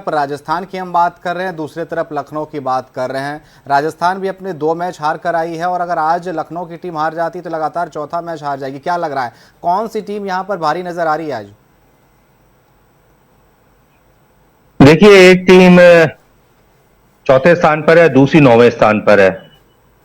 पर राजस्थान की हम बात कर रहे हैं, दूसरी तरफ लखनऊ की बात कर रहे हैं। राजस्थान भी अपने 2 मैच हार कर आई है और अगर आज लखनऊ की टीम हार जाती तो लगातार चौथा मैच हार जाएगी। क्या लग रहा है, कौन सी टीम यहां पर भारी नजर आ रही है आज? देखिए, एक टीम चौथे स्थान पर है, दूसरी 9वें स्थान पर है।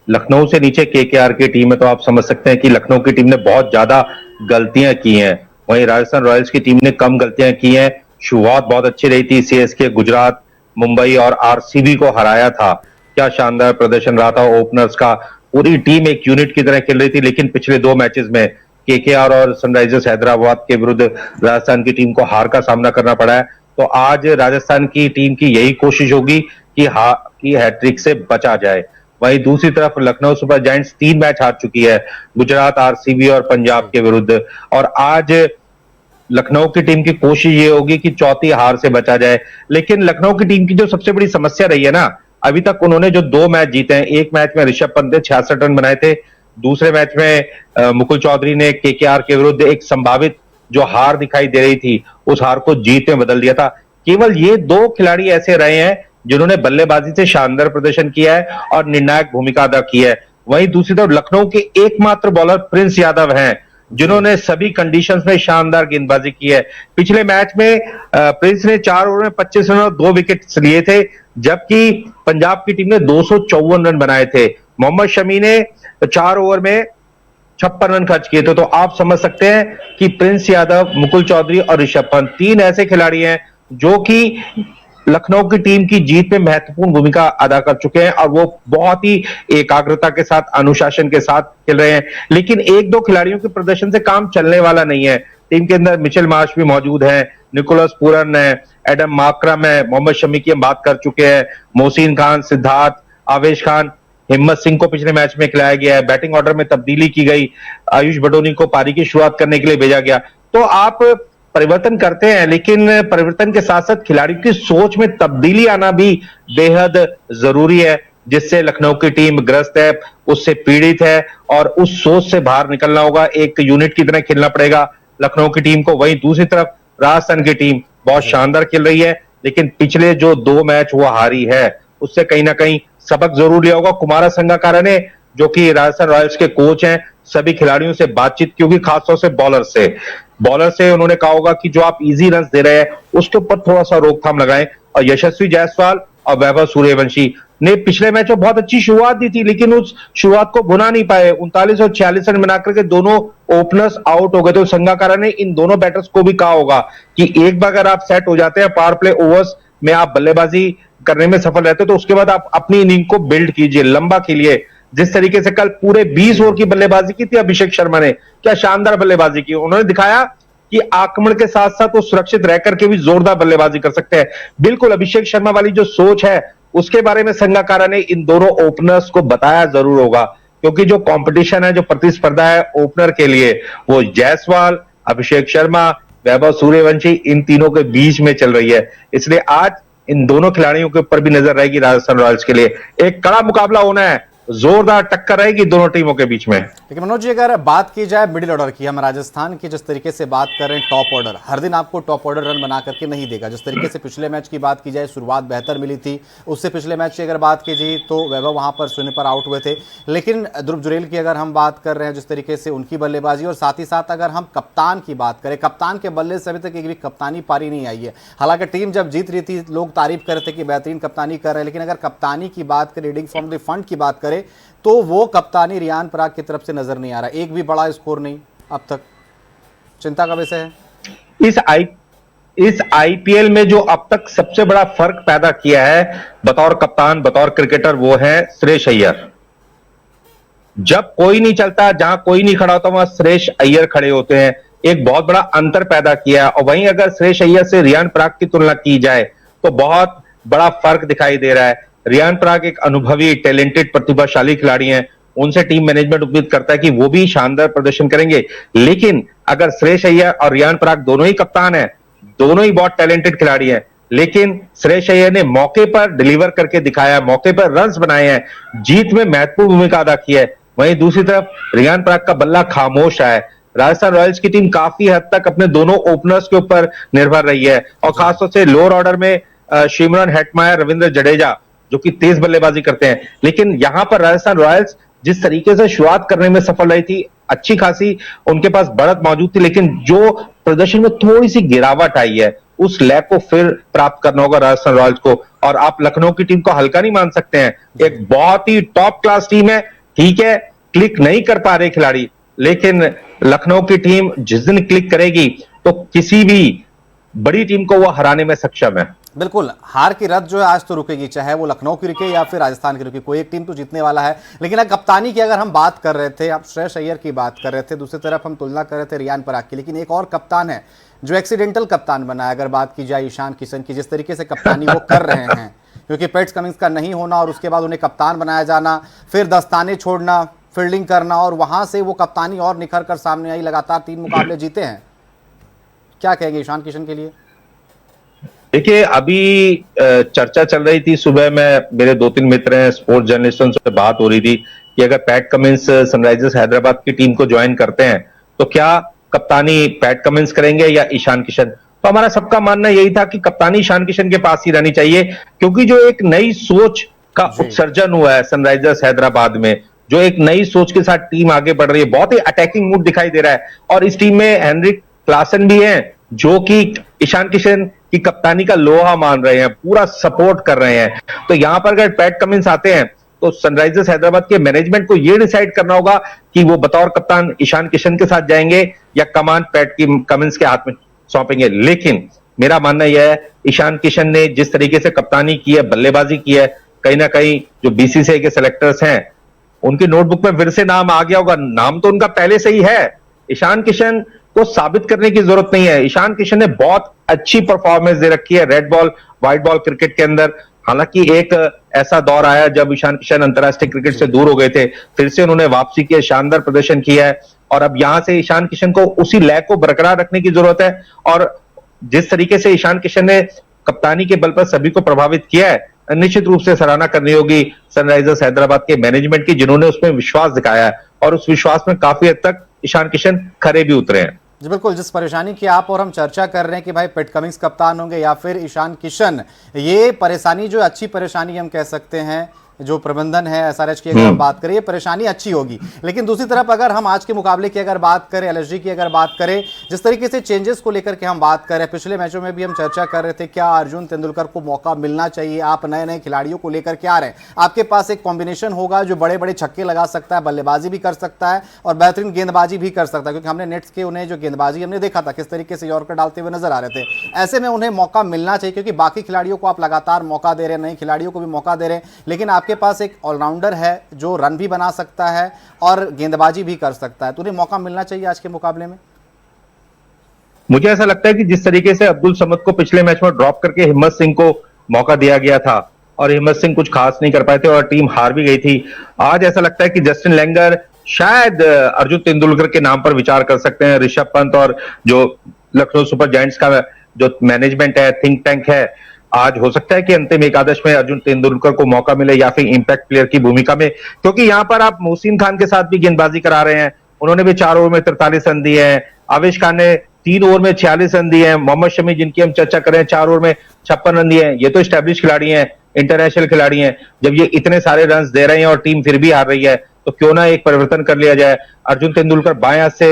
लखनऊ से नीचे केकेआर की टीम है, तो आप समझ सकते हैं कि लखनऊ की टीम ने बहुत ज्यादा गलतियां की हैं। वहीं राजस्थान रॉयल्स की टीम ने कम गलतियां की हैं। शुरुआत बहुत अच्छी रही थी, सीएसके, गुजरात, मुंबई और आरसीबी को हराया था। क्या शानदार प्रदर्शन रहा था ओपनर्स का। पूरी टीम एक यूनिट की तरह खेल रही थी, लेकिन पिछले 2 मैचेस में केकेआर और सनराइजर्स हैदराबाद के विरुद्ध राजस्थान की टीम को हार का सामना करना पड़ा है। तो आज राजस्थान की टीम की यही कोशिश होगी कि हैट्रिक से बचा जाए। वहीं दूसरी तरफ लखनऊ सुपर जायंट्स 3 मैच हार चुकी है, गुजरात, आरसीबी और पंजाब के विरुद्ध। और आज लखनऊ की टीम की कोशिश ये होगी कि चौथी हार से बचा जाए। लेकिन लखनऊ की टीम की जो सबसे बड़ी समस्या रही है ना, अभी तक उन्होंने जो 2 मैच जीते हैं, एक मैच में ऋषभ पंत ने 66 रन बनाए थे, दूसरे मैच में मुकुल चौधरी ने केकेआर के विरुद्ध एक संभावित जो हार दिखाई दे रही थी, उस हार को जीत में बदल दिया था। केवल ये 2 खिलाड़ी ऐसे रहे हैं जिन्होंने बल्लेबाजी से शानदार प्रदर्शन किया है और निर्णायक भूमिका अदा की है। वहीं दूसरी तरफ लखनऊ के एकमात्र बॉलर प्रिंस यादव हैं, जिन्होंने सभी कंडीशंस में शानदार गेंदबाजी की है। पिछले मैच में प्रिंस ने 4 ओवर में 25 रन और 2 विकेट लिए थे, जबकि पंजाब की टीम ने 254 रन बनाए थे। मोहम्मद शमी ने 4 ओवर में 56 रन खर्च किए थे। तो आप समझ सकते हैं कि प्रिंस यादव, मुकुल चौधरी और ऋषभ पंत 3 ऐसे खिलाड़ी हैं जो कि लखनऊ की टीम की जीत में महत्वपूर्ण भूमिका अदा कर चुके हैं और वो बहुत ही एकाग्रता के साथ, अनुशासन के साथ खेल रहे हैं। लेकिन 1-2 खिलाड़ियों के प्रदर्शन से काम चलने वाला नहीं है। टीम के अंदर मिचेल मार्श भी मौजूद है, निकोलस पूरन है, एडम मार्करम है, मोहम्मद शमी की हम बात कर चुके हैं, मोहसिन खान, सिद्धार्थ, आवेश खान, हिम्मत सिंह को पिछले मैच में खिलाया गया है। बैटिंग ऑर्डर में तब्दीली की गई, आयुष बडोनी को पारी की शुरुआत करने के लिए भेजा गया। तो आप परिवर्तन करते हैं, लेकिन परिवर्तन के साथ साथ खिलाड़ियों की सोच में तब्दीली आना भी बेहद जरूरी है, जिससे लखनऊ की टीम ग्रस्त है, उससे पीड़ित है और उस सोच से बाहर निकलना होगा। एक यूनिट की तरह खेलना पड़ेगा लखनऊ की टीम को। वहीं दूसरी तरफ राजस्थान की टीम बहुत शानदार खेल रही है, लेकिन पिछले जो 2 मैच वो हारी है, उससे कहीं ना कहीं सबक जरूर लिया होगा कुमारा संगकारा ने, जो कि राजस्थान रॉयल्स के कोच हैं। सभी खिलाड़ियों से बातचीत की होगी, खासतौर से बॉलर से उन्होंने कहा होगा कि जो आप इजी रन दे रहे हैं उसके ऊपर थोड़ा सा रोकथाम लगाएं। और यशस्वी जायसवाल और वैभव सूर्यवंशी ने पिछले मैच में बहुत अच्छी शुरुआत दी थी, लेकिन उस शुरुआत को भुना नहीं पाए। 39 और 46 रन बना करके दोनों ओपनर्स आउट हो गए। तो संगकारा ने इन दोनों बैटर्स को भी कहा होगा कि एक बार अगर आप सेट हो जाते हैं, पावर प्ले ओवर्स में आप बल्लेबाजी करने में सफल रहते, तो उसके बाद आप अपनी इनिंग को बिल्ड कीजिए, लंबा खेलिए। जिस तरीके से कल पूरे 20 ओवर की बल्लेबाजी की थी अभिषेक शर्मा ने, क्या शानदार बल्लेबाजी की। उन्होंने दिखाया कि आक्रमण के साथ साथ वो सुरक्षित रह करके भी जोरदार बल्लेबाजी कर सकते हैं। बिल्कुल अभिषेक शर्मा वाली जो सोच है, उसके बारे में संगकारा ने इन दोनों ओपनर्स को बताया जरूर होगा, क्योंकि जो कंपटीशन है, जो प्रतिस्पर्धा है ओपनर के लिए, वो जायसवाल, अभिषेक शर्मा, वैभव सूर्यवंशी, इन तीनों के बीच में चल रही है। इसलिए आज इन दोनों खिलाड़ियों के ऊपर भी नजर रहेगी राजस्थान रॉयल्स के लिए। एक कड़ा मुकाबला होना है, जोरदार टक्कर रहेगी दोनों टीमों के बीच में। लेकिन मनोज जी, अगर बात की जाए मिडिल ऑर्डर की, हम राजस्थान की जिस तरीके से बात कर रहे हैं, टॉप ऑर्डर हर दिन आपको टॉप ऑर्डर रन बना करके नहीं देगा। जिस तरीके से पिछले मैच की बात की जाए, शुरुआत बेहतर मिली थी, उससे पिछले मैच की अगर बात की जाए तो वैभव वहां पर शून्य पर आउट हुए थे। लेकिन ध्रुव जुरेल की अगर हम बात कर रहे हैं, जिस तरीके से उनकी बल्लेबाजी, और साथ ही साथ अगर हम कप्तान की बात करें, कप्तान के बल्ले से अभी तक एक भी कप्तानी पारी नहीं आई है। हालांकि टीम जब जीत रही थी लोग तारीफ कर रहे थे कि बेहतरीन कप्तानी कर रहे हैं, लेकिन अगर कप्तानी की बात करें, रीडिंग फ्रॉम द फ्रंट की बात करें, तो वो कप्तानी रियान पराग की तरफ से नजर नहीं आ रहा। एक भी बड़ा स्कोर नहीं अब तक, चिंता का विषय है। इस आईपीएल में जो अब तक सबसे बड़ा फर्क पैदा किया है बतौर कप्तान, बतौर क्रिकेटर, वो है श्रेयस अय्यर। जब कोई नहीं चलता, जहां कोई नहीं खड़ा होता, वहां श्रेयस अय्यर खड़े होते हैं। एक बहुत बड़ा अंतर पैदा किया है। और वहीं अगर श्रेयस अय्यर से रियान पराग की तुलना की जाए तो बहुत बड़ा फर्क दिखाई दे रहा है। रियान पराग एक अनुभवी, टैलेंटेड, प्रतिभाशाली खिलाड़ी हैं। उनसे टीम मैनेजमेंट उम्मीद करता है कि वो भी शानदार प्रदर्शन करेंगे। लेकिन अगर श्रेयस अय्यर और रियान पराग दोनों ही कप्तान हैं, दोनों ही बहुत टैलेंटेड खिलाड़ी हैं, लेकिन श्रेयस अय्यर ने मौके पर डिलीवर करके दिखाया, मौके पर रन्स बनाए हैं, जीत में महत्वपूर्ण भूमिका अदा की है। वहीं दूसरी तरफ रियान पराग का बल्ला खामोश है। राजस्थान रॉयल्स की टीम काफी हद तक अपने दोनों ओपनर्स के ऊपर निर्भर रही है और खासतौर से लोअर ऑर्डर में शिमरन हेटमायर, रविंद्र जडेजा जो कि तेज बल्लेबाजी करते हैं, लेकिन यहां पर राजस्थान रॉयल्स जिस तरीके से शुरुआत करने में सफल रही थी, अच्छी खासी उनके पास बढ़त मौजूद थी, लेकिन जो प्रदर्शन में थोड़ी सी गिरावट आई है, उस लैग को फिर प्राप्त करना होगा राजस्थान रॉयल्स को। और आप लखनऊ की टीम को हल्का नहीं मान सकते हैं, एक बहुत ही टॉप क्लास टीम है। ठीक है, क्लिक नहीं कर पा रहे खिलाड़ी, लेकिन लखनऊ की टीम जिस दिन क्लिक करेगी तो किसी भी बड़ी टीम को वो हराने में सक्षम है। बिल्कुल, हार की रत जो है आज तो रुकेगी, चाहे वो लखनऊ की रुके या फिर राजस्थान की रुके, कोई एक टीम तो जीतने वाला है। लेकिन अब कप्तानी की अगर हम बात कर रहे थे, आप श्रेयस अय्यर की बात कर रहे थे, दूसरी तरफ हम तुलना कर रहे थे रियान पराग की, लेकिन एक और कप्तान है जो एक्सीडेंटल कप्तान बना है। अगर बात की जाए ईशान किशन की, जिस तरीके से कप्तानी वो कर रहे हैं, क्योंकि पैट्स कमिंस का नहीं होना और उसके बाद उन्हें कप्तान बनाया जाना, फिर दस्ताने छोड़ना, फील्डिंग करना, और वहां से वो कप्तानी और निखर कर सामने आई, लगातार 3 मुकाबले जीते हैं। क्या कहेंगे ईशान किशन के लिए? देखिए, अभी चर्चा चल रही थी, सुबह में मेरे 2-3 मित्र हैं स्पोर्ट्स जर्नलिस्टों से बात हो रही थी कि अगर पैट कमिंस सनराइजर्स हैदराबाद की टीम को ज्वाइन करते हैं तो क्या कप्तानी पैट कमिंस करेंगे या ईशान किशन। तो हमारा सबका मानना यही था कि कप्तानी ईशान किशन के पास ही रहनी चाहिए, क्योंकि जो एक नई सोच का उत्सर्जन हुआ है सनराइजर्स हैदराबाद में, जो एक नई सोच के साथ टीम आगे बढ़ रही है, बहुत ही अटैकिंग मूड दिखाई दे रहा है। और इस टीम में हेनरिक क्लासन भी हैं जो कि ईशान किशन की कप्तानी का लोहा मान रहे हैं, पूरा सपोर्ट कर रहे हैं। तो यहां पर अगर पैट कमिंस आते हैं तो सनराइजर्स हैदराबाद के मैनेजमेंट को यह डिसाइड करना होगा कि वो बतौर कप्तान ईशान किशन के साथ जाएंगे या कमान पैट कमिंस के हाथ में सौंपेंगे। लेकिन मेरा मानना यह है, ईशान किशन ने जिस तरीके से कप्तानी की है, बल्लेबाजी की है, कहीं ना कहीं जो बीसीसीआई के सेलेक्टर्स हैं उनकी नोटबुक में फिर से नाम आ गया होगा। नाम तो उनका पहले से ही है, ईशान किशन को साबित करने की जरूरत नहीं है। ईशान किशन ने बहुत अच्छी परफॉर्मेंस दे रखी है red ball white ball cricket के अंदर। हालांकि एक ऐसा दौर आया जब ईशान किशन अंतरराष्ट्रीय क्रिकेट से दूर हो गए थे, फिर से उन्होंने वापसी की, शानदार प्रदर्शन किया है, और अब यहां से ईशान किशन को उसी लैग को बरकरार रखने की जरूरत है। और जिस तरीके से ईशान किशन ने कप्तानी के बल पर सभी को प्रभावित किया है, निश्चित रूप से सराहना करनी होगी सनराइजर्स हैदराबाद के मैनेजमेंट की, जिन्होंने उसमें विश्वास दिखाया है और उस विश्वास में काफी हद तक ईशान किशन खरे भी उतरे हैं। जी बिल्कुल, जिस परेशानी की आप और हम चर्चा कर रहे हैं कि भाई पैट कमिंस कप्तान होंगे या फिर ईशान किशन, ये परेशानी जो अच्छी परेशानी हम कह सकते हैं, जो प्रबंधन है एसआरएच की अगर हम बात करें, ये परेशानी अच्छी होगी। लेकिन दूसरी तरफ अगर हम आज के मुकाबले की अगर बात करें, एलएसजी की अगर बात करें, जिस तरीके से चेंजेस को लेकर के हम बात करें, पिछले मैचों में भी हम चर्चा कर रहे थे, क्या अर्जुन तेंदुलकर को मौका मिलना चाहिए? आप नए नए खिलाड़ियों को लेकर के आ रहे हैं, आपके पास एक कॉम्बिनेशन होगा जो बड़े बड़े छक्के लगा सकता है, बल्लेबाजी भी कर सकता है और बेहतरीन गेंदबाजी भी कर सकता है, क्योंकि हमने नेट्स के उन्हें जो गेंदबाजी हमने देखा था किस तरीके से यॉर्कर डालते हुए नजर आ रहे थे। ऐसे में उन्हें मौका मिलना चाहिए, क्योंकि बाकी खिलाड़ियों को आप लगातार मौका दे रहे हैं, नए खिलाड़ियों को भी मौका दे रहे हैं, लेकिन आपके पास एक ऑलराउंडर है जो रन भी बना सकता है और गेंदबाजी भी कर सकता है, तो उन्हें मौका मिलना चाहिए आज के मुकाबले में। मुझे ऐसा लगता है कि जिस तरीके से अब्दुल समद को पिछले मैच में ड्रॉप करके हिम्मत सिंह को मौका दिया गया था और हिम्मत सिंह कुछ खास नहीं कर पाए थे और टीम हार भी गई थी, आज ऐसा लगता है कि जस्टिन लैंगर शायद अर्जुन तेंदुलकर के नाम पर विचार कर सकते हैं। ऋषभ पंत और जो लखनऊ सुपर जायंट्स का जो मैनेजमेंट है, थिंक टैंक है, आज हो सकता है कि अंतिम एकादश में अर्जुन तेंदुलकर को मौका मिले या फिर इंपैक्ट प्लेयर की भूमिका में, क्योंकि यहां पर आप मोहसिन खान के साथ भी गेंदबाजी करा रहे हैं। उन्होंने भी 4 ओवर में 43 रन दिए हैं। आवेश खान ने 3 ओवर में 46 रन दिए हैं। मोहम्मद शमी जिनकी हम चर्चा कर रहे हैं 4 ओवर में 56 रन दिए हैं। ये तो स्टैब्लिश खिलाड़ी हैं, इंटरनेशनल खिलाड़ी हैं। जब ये इतने सारे रन दे रहे हैं और टीम फिर भी हार रही है, तो क्यों ना एक परिवर्तन कर लिया जाए। अर्जुन तेंदुलकर बाएं हाथ से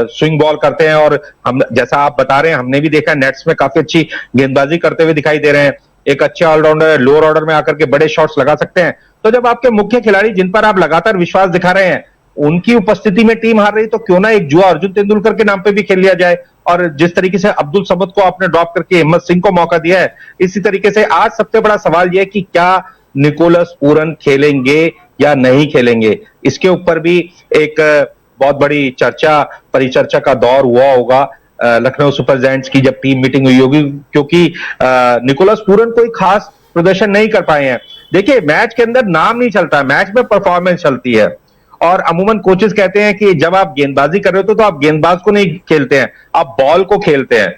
स्विंग बॉल करते हैं और हम जैसा आप बता रहे हैं, हमने भी देखा नेट्स में काफी अच्छी गेंदबाजी करते हुए दिखाई दे रहे हैं। एक अच्छे ऑलराउंडर है, लोअर ऑर्डर में आकर के बड़े शॉट्स लगा सकते हैं। तो जब आपके मुख्य खिलाड़ी जिन पर आप लगातार विश्वास दिखा रहे हैं, उनकी उपस्थिति में टीम हार रही, तो क्यों ना एक जुआ अर्जुन तेंदुलकर के नाम पे भी खेल लिया जाए। और जिस तरीके से अब्दुल समद को आपने ड्रॉप करके हिम्मत सिंह को मौका दिया है, इसी तरीके से आज सबसे बड़ा सवाल यह है कि क्या निकोलस पूरन खेलेंगे या नहीं खेलेंगे। इसके ऊपर भी एक बहुत बड़ी चर्चा परिचर्चा का दौर हुआ होगा लखनऊ सुपर जायंट्स की जब टीम मीटिंग हुई होगी, क्योंकि निकोलस पूरन कोई खास प्रदर्शन नहीं कर पाए हैं। देखिए, मैच के अंदर नाम नहीं चलता, मैच में परफॉर्मेंस चलती है। और अमूमन कोचेस कहते हैं कि जब आप गेंदबाजी कर रहे हो तो आप गेंदबाज को नहीं खेलते हैं, आप बॉल को खेलते हैं।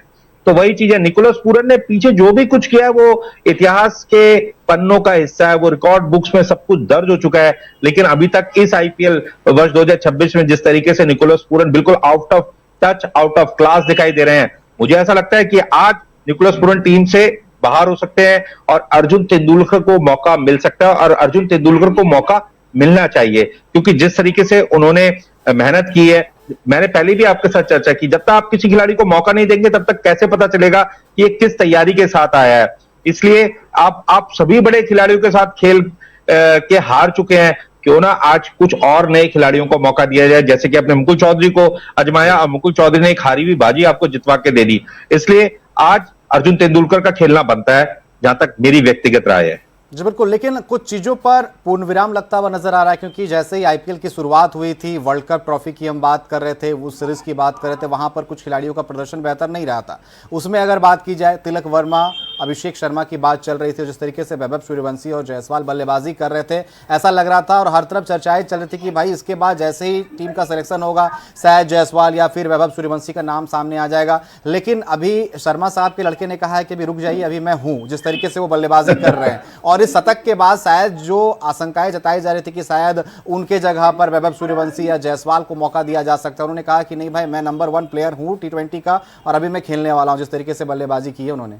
तो वही चीज है, निकोलस पूरन ने पीछे जो भी कुछ किया है वो इतिहास के पन्नों का हिस्सा है, वो रिकॉर्ड बुक्स में सब कुछ दर्ज हो चुका है। लेकिन अभी तक इस आईपीएल वर्ष 2026 में जिस तरीके से निकोलस पूरन बिल्कुल out of touch, out of class दिखाई दे रहे हैं, मुझे ऐसा लगता है कि आज निकोलस पूरन टीम से बाहर हो सकते हैं और अर्जुन तेंदुलकर को मौका मिल सकता है और अर्जुन तेंदुलकर को मौका मिलना चाहिए, क्योंकि जिस तरीके से उन्होंने मेहनत की है, मैंने पहले भी आपके साथ चर्चा की, जब तक आप किसी खिलाड़ी को मौका नहीं देंगे तब तक कैसे पता चलेगा कि ये किस तैयारी के साथ आया है। इसलिए आप सभी बड़े खिलाड़ियों के साथ खेल के हार चुके हैं, क्यों ना आज कुछ और नए खिलाड़ियों को मौका दिया जाए, जैसे कि आपने मुकुल चौधरी को आजमाया और मुकुल चौधरी ने एक हारी हुई बाजी आपको जितवा के दे दी। इसलिए आज अर्जुन तेंदुलकर का खेलना बनता है, जहां तक मेरी व्यक्तिगत राय है। जी बिल्कुल, लेकिन कुछ चीज़ों पर पूर्ण विराम लगता हुआ नजर आ रहा है, क्योंकि जैसे ही आईपीएल की शुरुआत हुई थी, वर्ल्ड कप ट्रॉफी की हम बात कर रहे थे, उस सीरीज की बात कर रहे थे, वहां पर कुछ खिलाड़ियों का प्रदर्शन बेहतर नहीं रहा था। उसमें अगर बात की जाए, तिलक वर्मा, अभिषेक शर्मा की बात चल रही थी, जिस तरीके से वैभव सूर्यवंशी और जायसवाल बल्लेबाजी कर रहे थे, ऐसा लग रहा था और हर तरफ चर्चाएं चल रही थी कि भाई इसके बाद जैसे ही टीम का सिलेक्शन होगा, शायद जायसवाल या फिर वैभव सूर्यवंशी का नाम सामने आ जाएगा। लेकिन अभी शर्मा साहब के लड़के ने कहा है कि अभी रुक जाइए, अभी मैं हूं, जिस तरीके से वो बल्लेबाजी कर रहे हैं। और इस शतक के बाद शायद जो आशंकाएं जताई जा रही थी कि शायद उनके जगह पर वैभव सूर्यवंशी या जायसवाल को मौका दिया जा सकता है, उन्होंने कहा कि नहीं भाई, मैं नंबर 1 प्लेयर हूं T20 का और अभी मैं खेलने वाला हूं, जिस तरीके से बल्लेबाजी की है उन्होंने।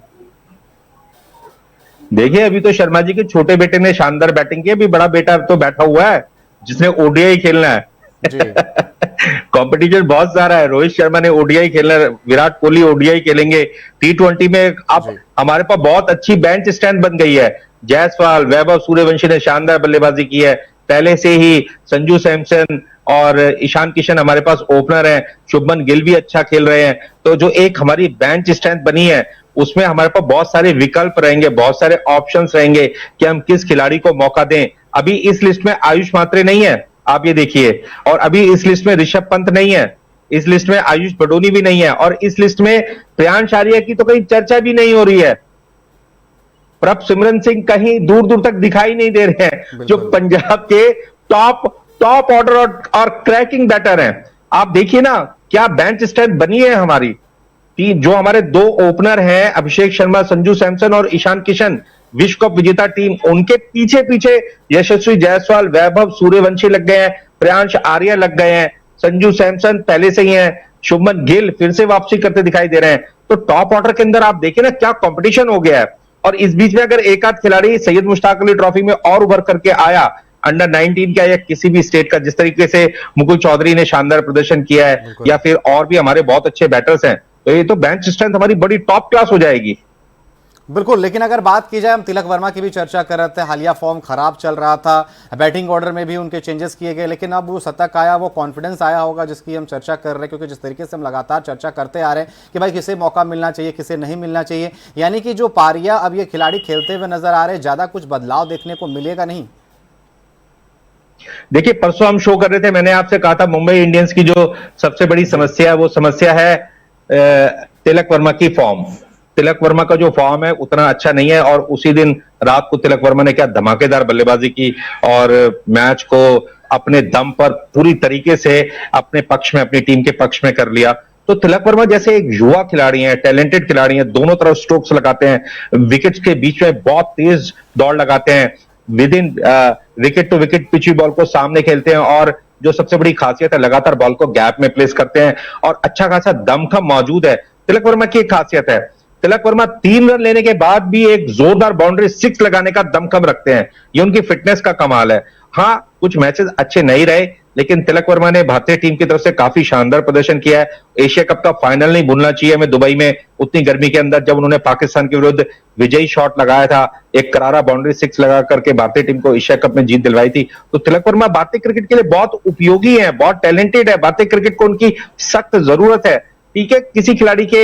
देखिए, अभी तो शर्मा जी के छोटे बेटे ने शानदार बैटिंग की, अभी बड़ा बेटा तो बैठा हुआ है जिसने ओडीआई खेलना है। जी कंपटीशन बहुत सारा है। रोहित शर्मा ने ओडीआई खेलना है, विराट कोहली ओडीआई खेलेंगे। T20 में अब हमारे पास बहुत अच्छी बेंच स्ट्रेंथ बन गई है। जायसवाल, वैभव सूर्यवंशी ने शानदार बल्लेबाजी की है। पहले से ही संजू सैमसन और ईशान किशन हमारे पास ओपनर हैं। शुभमन गिल भी अच्छा खेल रहे हैं। तो जो एक हमारी बेंच स्ट्रेंथ बनी है, उसमें हमारे पास बहुत सारे विकल्प रहेंगे, बहुत सारे ऑप्शंस रहेंगे कि हम किस खिलाड़ी को मौका दें। अभी इस लिस्ट में आयुष मात्रे नहीं है, आप ये देखिए, और अभी इस लिस्ट में ऋषभ पंत नहीं है, इस लिस्ट में आयुष बडोनी भी नहीं है, और इस लिस्ट में प्रियांश आर्या की तो कहीं चर्चा भी नहीं हो रही है। प्रभ सिमरन सिंह कहीं दूर दूर तक दिखाई नहीं दे रहे हैं, जो पंजाब के टॉप ऑर्डर और क्रैकिंग बैटर हैं। आप देखिए ना क्या बेंच स्ट्रेंथ बनी है हमारी। जो हमारे 2 ओपनर हैं, अभिषेक शर्मा, संजू सैमसन और ईशान किशन, विश्व कप विजेता टीम, उनके पीछे पीछे यशस्वी जायसवाल, वैभव सूर्यवंशी लग गए हैं, प्रियांश आर्या लग गए हैं, संजू सैमसन पहले से ही हैं, शुभमन गिल फिर से वापसी करते दिखाई दे रहे हैं। तो टॉप ऑर्डर के अंदर आप देखिए ना क्या कंपटीशन हो गया है। और इस बीच में अगर एक आध खिलाड़ी सैयद मुश्ताक अली ट्रॉफी में और उभर करके आया, अंडर 19 का या किसी भी स्टेट का, जिस तरीके से मुकुल चौधरी ने शानदार प्रदर्शन किया है, या फिर और भी हमारे बहुत अच्छे बैटर्स हैं, तो ये तो बेंच स्ट्रेंथ हमारी बड़ी टॉप क्लास हो जाएगी। बिल्कुल, लेकिन अगर बात की जाए, हम तिलक वर्मा की भी चर्चा कर रहे थे, हालिया फॉर्म खराब चल रहा था, बैटिंग ऑर्डर में भी उनके चेंजेस किए गए, लेकिन अब वो शतक आया, वो कॉन्फिडेंस आया होगा जिसकी हम चर्चा कर रहे हैं, क्योंकि जिस तरीके से हम लगातार चर्चा करते आ रहे हैं कि भाई किसे मौका मिलना चाहिए, किसे नहीं मिलना चाहिए, यानी कि जो पारिया अब ये खिलाड़ी खेलते हुए नजर आ रहे हैं, ज्यादा कुछ बदलाव देखने को मिलेगा नहीं। देखिए, परसों हम शो कर रहे थे, मैंने आपसे कहा था मुंबई इंडियंस की जो सबसे बड़ी समस्या है, वो समस्या है तिलक वर्मा की फॉर्म। तिलक वर्मा का जो फॉर्म है उतना अच्छा नहीं है, और उसी दिन रात को तिलक वर्मा ने क्या धमाकेदार बल्लेबाजी की और मैच को अपने दम पर पूरी तरीके से अपने पक्ष में, अपनी टीम के पक्ष में कर लिया। तो तिलक वर्मा जैसे एक युवा खिलाड़ी हैं, टैलेंटेड खिलाड़ी हैं, दोनों तरफ स्ट्रोक्स लगाते हैं, विकेट्स के बीच में बहुत तेज दौड़ लगाते हैं, within wicket to wicket पिची बॉल को सामने खेलते हैं, और जो सबसे बड़ी खासियत है, लगातार बॉल को गैप में प्लेस करते हैं, और अच्छा खासा दमखम मौजूद है। तिलक वर्मा की एक खासियत है, तिलक वर्मा 3 रन लेने के बाद भी एक जोरदार बाउंड्री 6 लगाने का दमखम रखते हैं। ये उनकी फिटनेस का कमाल है। हाँ, कुछ मैचेस अच्छे नहीं रहे, लेकिन तिलक वर्मा ने भारतीय टीम की तरफ से काफी शानदार प्रदर्शन किया है। एशिया कप का फाइनल नहीं भूलना चाहिए हमें, दुबई में उतनी गर्मी के अंदर जब उन्होंने पाकिस्तान के विरुद्ध विजयी शॉट लगाया था, एक करारा बाउंड्री 6 लगा करके भारतीय टीम को एशिया कप में जीत दिलवाई थी। तो तिलक वर्मा भारतीय क्रिकेट के लिए बहुत उपयोगी है, बहुत टैलेंटेड है, भारतीय क्रिकेट को उनकी सख्त जरूरत है। ठीक है, किसी खिलाड़ी के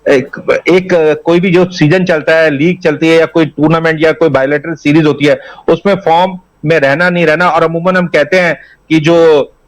एक कोई भी जो सीजन चलता है, लीग चलती है, या कोई टूर्नामेंट या कोई बायलैटरल सीरीज होती है, उसमें फॉर्म में रहना नहीं रहना, और अमूमन हम कहते हैं कि जो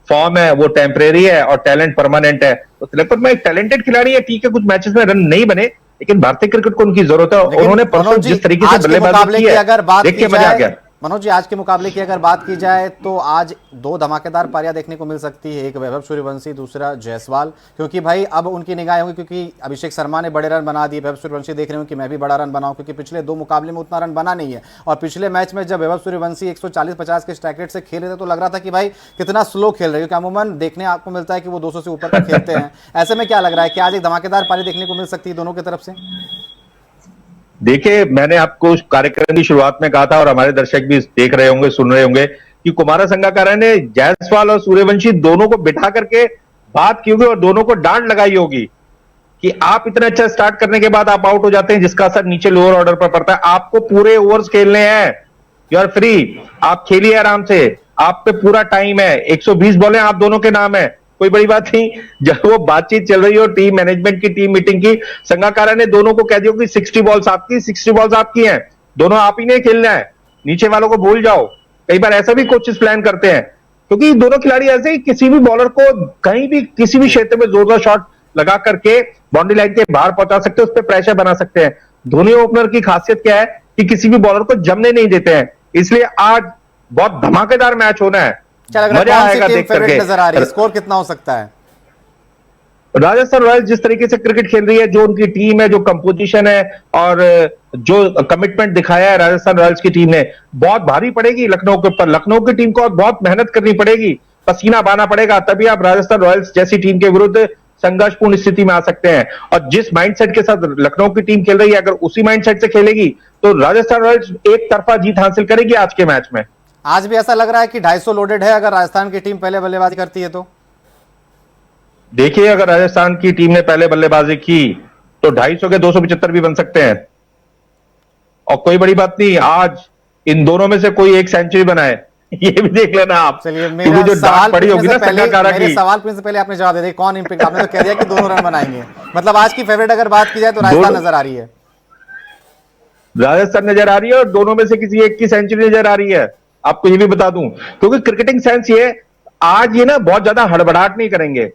फॉर्म है वो टेम्परेरी है और टैलेंट परमानेंट है। तो तिलक वर्मा एक टैलेंटेड खिलाड़ी है। ठीक है, कुछ मैचेस में रन नहीं बने, लेकिन भारतीय क्रिकेट को उनकी जरूरत है। उन्होंने परसों जिस तरीके से बल्लेबाजी की है, देख के मजा आ गया। मनोज जी, आज के मुकाबले की अगर बात की जाए तो आज 2 धमाकेदार पारियां देखने को मिल सकती है, एक वैभव सूर्यवंशी, दूसरा जायसवाल, क्योंकि भाई अब उनकी निगाहें होंगी, क्योंकि अभिषेक शर्मा ने बड़े रन बना दिए, वैभव सूर्यवंशी देख रहे हो कि मैं भी बड़ा रन बनाऊं, क्योंकि पिछले 2 मुकाबले में उतना रन बना नहीं है। और पिछले मैच में जब वैभव सूर्यवंशी 140-50 के स्ट्राइक रेट से खेल रहे थे, तो लग रहा था कि भाई कितना स्लो खेल रहे हो, क्योंकि अमूमन देखने आपको मिलता है कि वो 200 से ऊपर का खेलते हैं। ऐसे में क्या लग रहा है कि आज एक धमाकेदार पारी देखने को मिल सकती है दोनों की तरफ से? देखिए, मैंने आपको उस कार्यक्रम की शुरुआत में कहा था और हमारे दर्शक भी देख रहे होंगे, सुन रहे होंगे कि कुमार संगकारा ने जायसवाल और सूर्यवंशी दोनों को बिठा करके बात की होगी और दोनों को डांट लगाई होगी कि आप इतना अच्छा स्टार्ट करने के बाद आप आउट हो जाते हैं, जिसका असर नीचे लोअर ऑर्डर पर पड़ता है। आपको पूरे ओवर्स खेलने हैं, यू आर फ्री, आप खेलिए आराम से, आप पे पूरा टाइम है, 120 बॉलें आप दोनों के नाम है, कोई बड़ी बात नहीं। जब वो बातचीत चल रही हो टीम मैनेजमेंट की, टीम मीटिंग की, संगकारा ने दोनों को कह दिया कि 60 बॉल्स आपकी, 60 बॉल्स आपकी हैं, दोनों आप ही ने खेलना है, नीचे वालों को भूल जाओ। कई बार ऐसा भी कोचेस प्लान करते हैं, क्योंकि दोनों खिलाड़ी ऐसे ही किसी भी बॉलर को कहीं भी किसी भी क्षेत्र में जोरदार शॉट लगा करके बाउंड्री लाइन के बाहर पहुंचा सकते हैं, उस पर प्रेशर बना सकते हैं। धोनी ओपनर की खासियत क्या है कि किसी भी बॉलर को जमने नहीं देते हैं, इसलिए आज बहुत धमाकेदार मैच होना है, क्या लग रहा है, मजा कौन सी आएगा टीम देख फेवरेट करके। नजर आ रही है? स्कोर कितना हो सकता है? राजस्थान रॉयल्स जिस तरीके से क्रिकेट खेल रही है, जो उनकी टीम है, जो कंपोजिशन है और जो कमिटमेंट दिखाया है राजस्थान रॉयल्स की टीम ने, बहुत भारी पड़ेगी लखनऊ के ऊपर। लखनऊ की टीम को अब बहुत मेहनत करनी पड़ेगी, पसीना बहाना पड़ेगा, तभी आप राजस्थान रॉयल्स जैसी टीम के विरुद्ध संघर्षपूर्ण स्थिति में आ सकते हैं। और जिस माइंडसेट के साथ लखनऊ की टीम खेल रही है, अगर उसी माइंडसेट से खेलेगी तो राजस्थान रॉयल्स एक तरफा जीत हासिल करेगी आज के मैच में। आज भी ऐसा लग रहा है कि 250 लोडेड है अगर राजस्थान की टीम पहले बल्लेबाजी करती है तो? देखिए, अगर राजस्थान की टीम ने पहले बल्लेबाजी की तो 250 के 275 भी बन सकते हैं। और कोई बड़ी बात नहीं, आज इन दोनों में से कोई एक सेंचुरी बनाए, ये भी देख लेना आप। चलिए, क्योंकि मेरा जो सवाल डांट पड़ी होगी पूछने ना से पहले, संगकारा मेरे की, सवाल पूछने से पहले आपने जवाब दे दिया कौन इंपैक्ट। आपने तो कह दिया कि दोनों रन बनाएंगे, मतलब आज की फेवरेट अगर बात की जाए तो राजस्थान नजर आ रही है। राजस्थान नजर आ रही है और दोनों में से किसी एक की सेंचुरी नजर आ रही है। आपको ये भी बता दूं, क्योंकि क्रिकेटिंग सेंस ये, आज ये ना बहुत ज्यादा हड़बड़ाहट नहीं करेंगे।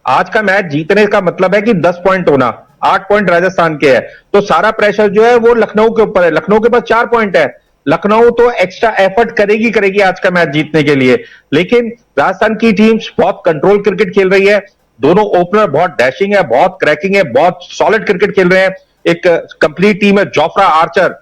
आज का मैच जीतने का मतलब है कि 10 पॉइंट होना, 8 पॉइंट राजस्थान के है, तो सारा प्रेशर जो है वो लखनऊ के ऊपर है। लखनऊ के पास 4 पॉइंट है, लखनऊ तो एक्स्ट्रा एफर्ट करेगी आज का मैच जीतने के लिए। लेकिन राजस्थान की टीम बहुत कंट्रोल क्रिकेट खेल रही है, दोनों ओपनर बहुत डैशिंग है, बहुत क्रैकिंग है, बहुत सॉलिड क्रिकेट खेल रहे हैं। एक कंप्लीट टीम है। जोफ्रा आर्चर,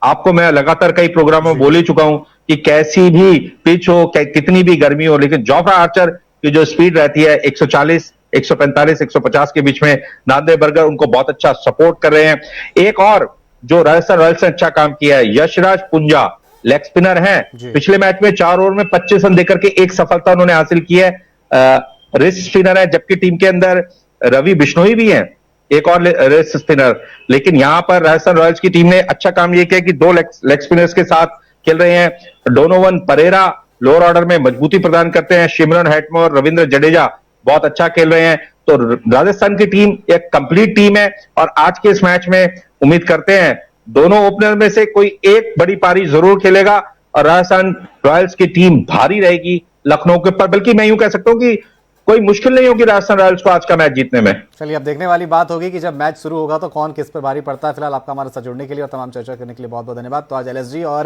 आपको मैं लगातार कई प्रोग्रामों में बोल ही चुका हूं कि कैसी भी पिच हो, कितनी भी गर्मी हो, लेकिन जोफ्रा आर्चर की जो स्पीड रहती है 140, 145, 150 के बीच में, नांदे बर्गर उनको बहुत अच्छा सपोर्ट कर रहे हैं। एक और जो राजस्थान रॉयल्स ने अच्छा काम किया है, यशराज पुंजा, लेग स्पिनर हैं, पिछले मैच में 4 ओवर में 25 रन देकर के एक सफलता उन्होंने हासिल की है। रिस्ट स्पिनर है, जबकि टीम के अंदर रवि बिश्नोई भी हैं, एक और रेस स्पिनर। लेकिन यहां पर राजस्थान रॉयल्स की टीम ने अच्छा काम यह किया कि 2 लेग स्पिनर्स के साथ खेल रहे हैं। डोनोवन परेरा लोअर ऑर्डर में मजबूती प्रदान करते हैं, शिमरन हेटमोर, रविंद्र जडेजा बहुत अच्छा खेल रहे हैं। तो राजस्थान की टीम एक कंप्लीट टीम है और आज के इस मैच में उम्मीद करते हैं दोनों ओपनर में से कोई एक बड़ी पारी जरूर खेलेगा और राजस्थान रॉयल्स की टीम भारी रहेगी लखनऊ के ऊपर। बल्कि मैं यूं कह सकता हूं कि कोई मुश्किल नहीं होगी राजस्थान रॉयल्स को आज का मैच जीतने में। चलिए, अब देखने वाली बात होगी कि जब मैच शुरू होगा तो कौन किस पर भारी पड़ता है। फिलहाल आपका हमारे साथ जुड़ने के लिए और तमाम चर्चा करने के लिए बहुत बहुत धन्यवाद। तो आज एलएसजी और